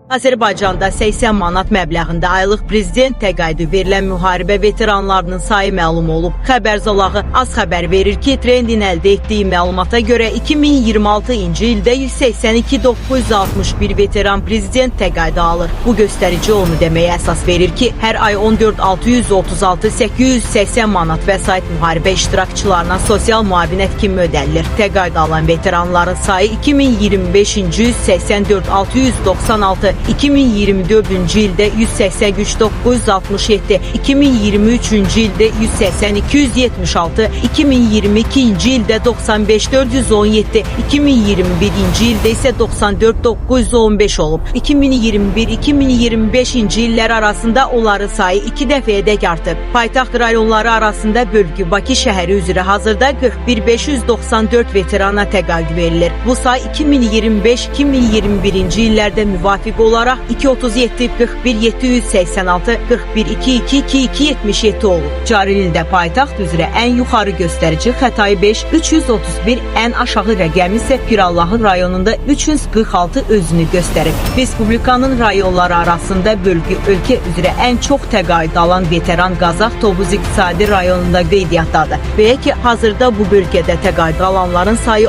Azərbaycanda 80 manat məbləğində aylıq prezident təqaüdü verilən müharibə veteranlarının sayı məlum olub. Xəbər zolağı Az xəbər verir ki, Trendin əldə etdiyi məlumata görə 2026-cı ildə 182.961 veteran prezident təqaüdü alır. Bu göstərici onu deməyə əsas verir ki, hər ay 14.636.880 manat vəsait müharibə iştirakçılarına sosial müavinət kimi ödənilir. Təqaüdü alan veteranların sayı 2025-ci 184.696, 2024-cü ildə 183.967, 2023-cü ildə 182.276, 2022-ci ildə 95.417, 2021-ci ildə isə 94.915 olub. 2021-2025-ci illər arasında onların sayı 2 dəfəyədək artıb. Paytaxt rayonları arasında bölgü Bakı şəhəri üzrə hazırda 41.594 veterana təqaüd verilir. Bu say 2025-2021-ci illərdə müvafiq olaraq 237, 41, 786, 41, 22, 22, 77 olub. Cari ildə paytaxt üzrə ən yuxarı göstərici Xətai 5, 331, ən aşağı rəqəmi isə Pirallahı rayonunda 346 özünü göstərib. Respublikanın rayonları arasında bölgü ölkə üzrə ən çox təqaüd alan veteran Qazax Tovuz iqtisadi rayonunda qeydiyyatdadır. Belə ki, hazırda bu bölgədə təqaüd alanların sayı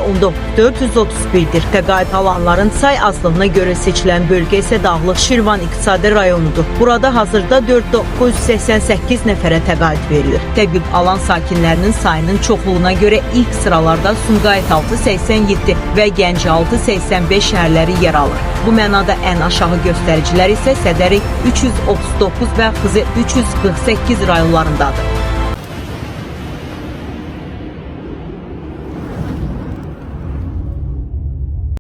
1431-dir. Təqaüd alanların say azlığına görə seçilən bölgə isə Dağlıq Şirvan iqtisadi rayonudur. Burada hazırda 4988 nəfərə təqaüd verilir. Təqaüd alan sakinlərinin sayının çoxluğuna görə ilk sıralarda Sumqayıt 687 və Gəncə 685 şəhərləri yer alır. Bu mənada ən aşağı göstəricilər isə Sədəri 339 və Xızı 348 rayonlarındadır.